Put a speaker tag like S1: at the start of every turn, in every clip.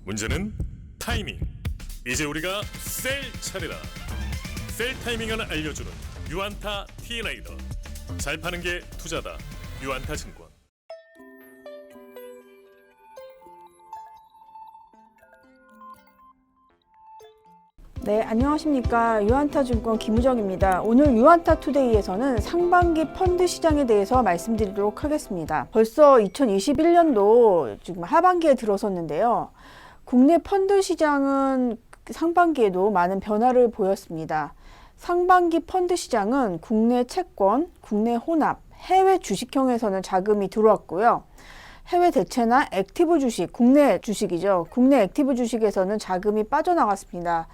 S1: 문제는 타이밍. 이제 우리가 셀 차례다. 셀 타이밍을 알려주는 유안타 T레이더. 잘 파는 게 투자다. 유안타증권.
S2: 네, 안녕하십니까. 유안타증권 김우정입니다. 오늘 유안타 투데이에서는 상반기 펀드 시장에 대해서 말씀드리도록 하겠습니다. 벌써 2021년도 지금 하반기에 들어섰는데요. 국내 펀드 시장은 상반기에도 많은 변화를 보였습니다. 상반기 펀드 시장은 국내 채권, 국내 혼합, 해외 주식형에서는 자금이 들어왔고요. 해외 대체나 액티브 주식, 국내 주식이죠. 국내 액티브 주식에서는 자금이 빠져나갔습니다.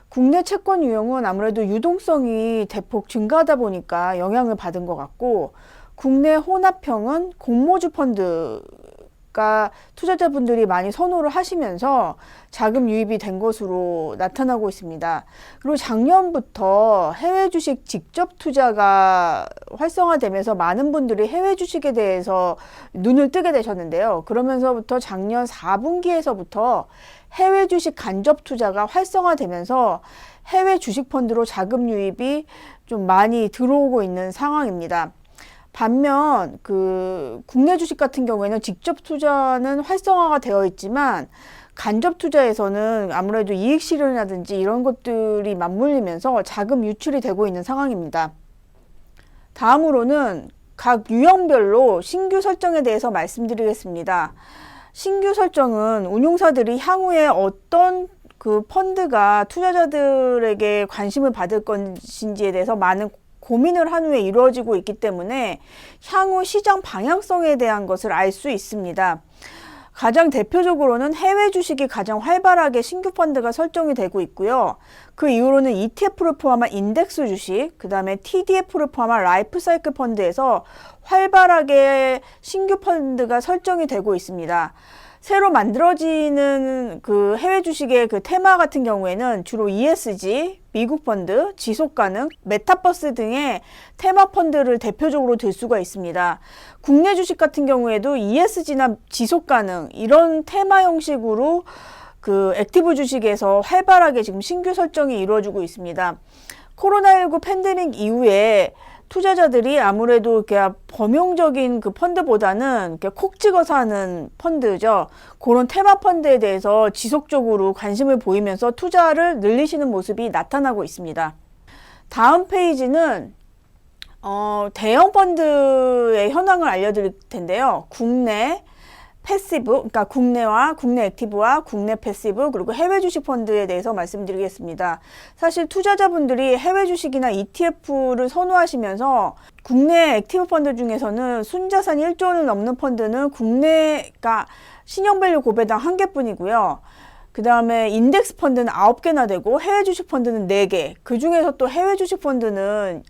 S2: 국내 채권 유형은 아무래도 유동성이 대폭 증가하다 보니까 영향을 받은 것 같고, 국내 혼합형은 공모주 펀드가 투자자분들이 많이 선호를 하시면서 자금 유입이 된 것으로 나타나고 있습니다. 그리고 작년부터 해외 주식 직접 투자가 활성화되면서 많은 분들이 해외 주식에 대해서 눈을 뜨게 되셨는데요. 그러면서부터 작년 4분기에서부터 해외 주식 간접 투자가 활성화되면서 해외 주식 펀드로 자금 유입이 좀 많이 들어오고 있는 상황입니다. 반면 국내 주식 같은 경우에는 직접 투자는 활성화가 되어 있지만 간접 투자에서는 아무래도 이익 실현이라든지 이런 것들이 맞물리면서 자금 유출이 되고 있는 상황입니다. 다음으로는 각 유형별로 신규 설정에 대해서 말씀드리겠습니다. 신규 설정은 운용사들이 향후에 어떤 펀드가 투자자들에게 관심을 받을 것인지에 대해서 많은 고민을 한 후에 이루어지고 있기 때문에 향후 시장 방향성에 대한 것을 알 수 있습니다. 가장 대표적으로는 해외 주식이 가장 활발하게 신규 펀드가 설정이 되고 있고요. 그 이후로는 ETF를 포함한 인덱스 주식, 그 다음에 TDF를 포함한 라이프 사이클 펀드에서 활발하게 신규 펀드가 설정이 되고 있습니다. 새로 만들어지는 해외 주식의 테마 같은 경우에는 주로 ESG, 미국 펀드, 지속 가능, 메타버스 등의 테마 펀드를 대표적으로 들 수가 있습니다. 국내 주식 같은 경우에도 ESG나 지속 가능 이런 테마 형식으로 액티브 주식에서 활발하게 지금 신규 설정이 이루어지고 있습니다. 코로나19 팬데믹 이후에 투자자들이 아무래도 범용적인 펀드보다는 콕 찍어서 하는 펀드죠. 그런 테마 펀드에 대해서 지속적으로 관심을 보이면서 투자를 늘리시는 모습이 나타나고 있습니다. 다음 페이지는 대형 펀드의 현황을 알려드릴 텐데요. 국내 패시브, 그러니까 국내 액티브와 국내 패시브, 그리고 해외 주식 펀드에 대해서 말씀드리겠습니다. 사실 투자자분들이 해외 주식이나 ETF를 선호하시면서 국내 액티브 펀드 중에서는 순자산 1조 원을 넘는 펀드는 국내가 신용밸류 고배당 1개뿐이고요. 그 다음에 인덱스 펀드는 9개나 되고 해외 주식 펀드는 4개. 그 중에서 또 해외 주식 펀드는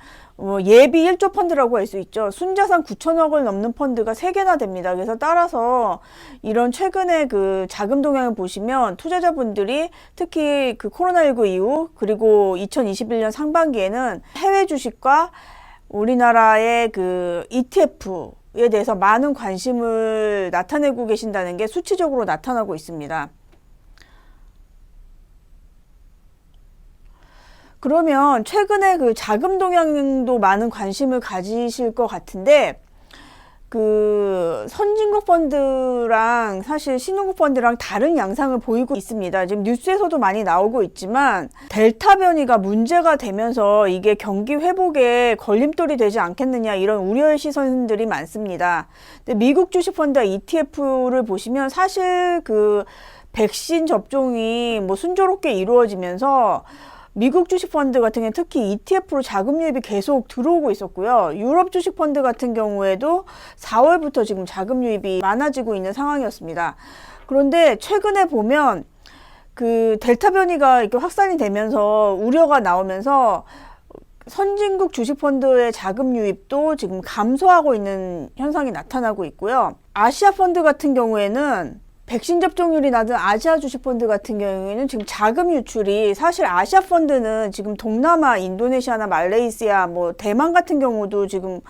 S2: 예비 1조 펀드라고 할 수 있죠. 순자산 9천억을 넘는 펀드가 3개나 됩니다. 그래서 따라서 이런 최근에 자금 동향을 보시면 투자자분들이 특히 코로나19 이후 그리고 2021년 상반기에는 해외 주식과 우리나라의 ETF에 대해서 많은 관심을 나타내고 계신다는 게 수치적으로 나타나고 있습니다. 그러면 최근에 자금 동향도 많은 관심을 가지실 것 같은데, 선진국 펀드랑 사실 신흥국 펀드랑 다른 양상을 보이고 있습니다. 지금 뉴스에서도 많이 나오고 있지만 델타 변이가 문제가 되면서 이게 경기 회복에 걸림돌이 되지 않겠느냐 이런 우려의 시선들이 많습니다. 근데 미국 주식 펀드와 ETF를 보시면 사실 백신 접종이 순조롭게 이루어지면서 미국 주식 펀드 같은 경우는 특히 ETF로 자금 유입이 계속 들어오고 있었고요. 유럽 주식 펀드 같은 경우에도 4월부터 지금 자금 유입이 많아지고 있는 상황이었습니다. 그런데 최근에 보면 델타 변이가 이렇게 확산이 되면서 우려가 나오면서 선진국 주식 펀드의 자금 유입도 지금 감소하고 있는 현상이 나타나고 있고요. 아시아 펀드 같은 경우에는 백신 접종률이 낮은 아시아 주식 펀드 같은 경우에는 지금 자금 유출이 사실 아시아 펀드는 지금 동남아, 인도네시아나 말레이시아, 대만 같은 경우도 지금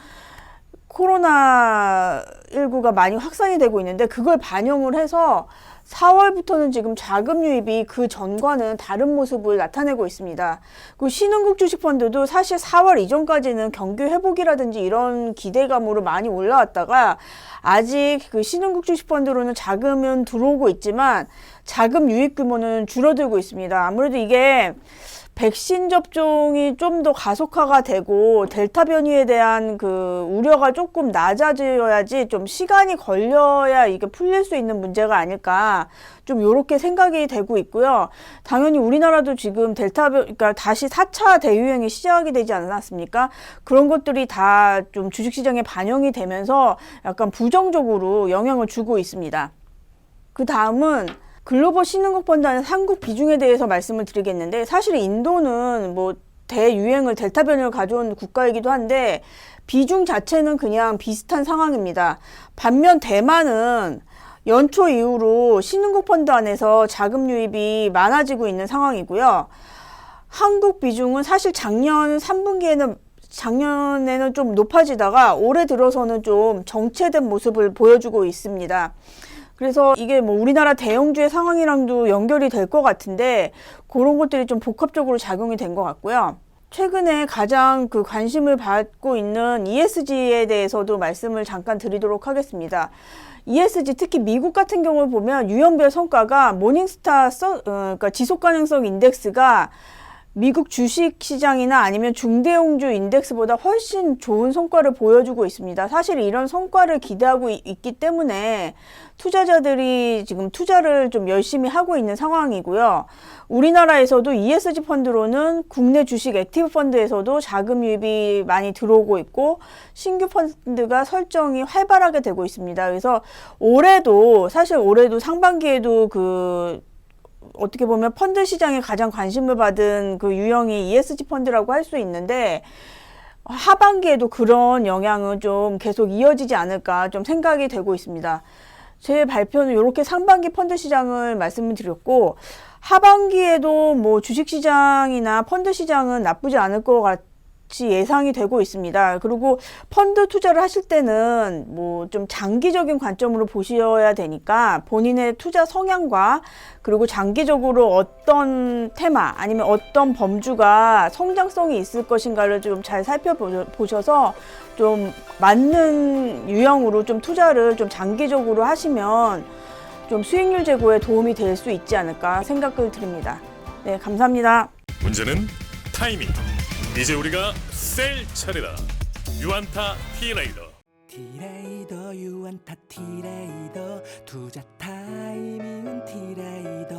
S2: 코로나19가 많이 확산이 되고 있는데 그걸 반영을 해서 4월부터는 지금 자금 유입이 그 전과는 다른 모습을 나타내고 있습니다. 그 신흥국 주식펀드도 사실 4월 이전까지는 경기 회복이라든지 이런 기대감으로 많이 올라왔다가 아직 그 신흥국 주식펀드로는 자금은 들어오고 있지만 자금 유입 규모는 줄어들고 있습니다. 아무래도 이게 백신 접종이 좀 더 가속화가 되고 델타 변이에 대한 그 우려가 조금 낮아져야지 좀 시간이 걸려야 이게 풀릴 수 있는 문제가 아닐까 좀 요렇게 생각이 되고 있고요. 당연히 우리나라도 지금 그러니까 다시 4차 대유행이 시작이 되지 않았습니까? 그런 것들이 다 좀 주식시장에 반영이 되면서 약간 부정적으로 영향을 주고 있습니다. 그 다음은 글로벌 신흥국 펀드 안에 한국 비중에 대해서 말씀을 드리겠는데 사실 인도는 뭐 대유행을 델타 변이를 가져온 국가이기도 한데 비중 자체는 그냥 비슷한 상황입니다. 반면 대만은 연초 이후로 신흥국 펀드 안에서 자금 유입이 많아지고 있는 상황이고요. 한국 비중은 사실 작년에는 좀 높아지다가 올해 들어서는 좀 정체된 모습을 보여주고 있습니다. 그래서 이게 뭐 우리나라 대형주의 상황이랑도 연결이 될 것 같은데 그런 것들이 좀 복합적으로 작용이 된 것 같고요. 최근에 가장 그 관심을 받고 있는 ESG에 대해서도 말씀을 잠깐 드리도록 하겠습니다. ESG 특히 미국 같은 경우를 보면 유형별 성과가 모닝스타 그러니까 지속가능성 인덱스가 미국 주식시장이나 아니면 중대형주 인덱스보다 훨씬 좋은 성과를 보여주고 있습니다. 사실 이런 성과를 기대하고 있기 때문에 투자자들이 지금 투자를 좀 열심히 하고 있는 상황이고요. 우리나라에서도 ESG 펀드로는 국내 주식 액티브 펀드에서도 자금 유입이 많이 들어오고 있고 신규 펀드가 설정이 활발하게 되고 있습니다. 그래서 올해도 상반기에도 어떻게 보면 펀드 시장에 가장 관심을 받은 그 유형이 ESG 펀드라고 할 수 있는데 하반기에도 그런 영향은 좀 계속 이어지지 않을까 좀 생각이 되고 있습니다. 제 발표는 이렇게 상반기 펀드 시장을 말씀을 드렸고 하반기에도 뭐 주식 시장이나 펀드 시장은 나쁘지 않을 것 같이 예상이 되고 있습니다. 그리고 펀드 투자를 하실 때는 뭐 좀 장기적인 관점으로 보셔야 되니까 본인의 투자 성향과 그리고 장기적으로 어떤 테마 아니면 어떤 범주가 성장성이 있을 것인가를 좀 잘 살펴보셔서 좀 맞는 유형으로 좀 투자를 좀 장기적으로 하시면 좀 수익률 제고에 도움이 될 수 있지 않을까 생각을 드립니다. 네, 감사합니다.
S1: 문제는 타이밍. 이제 우리가 셀 차례다. 유안타 T레이더.
S3: T레이더 유안타 T레이더 투자 타이밍은 T레이더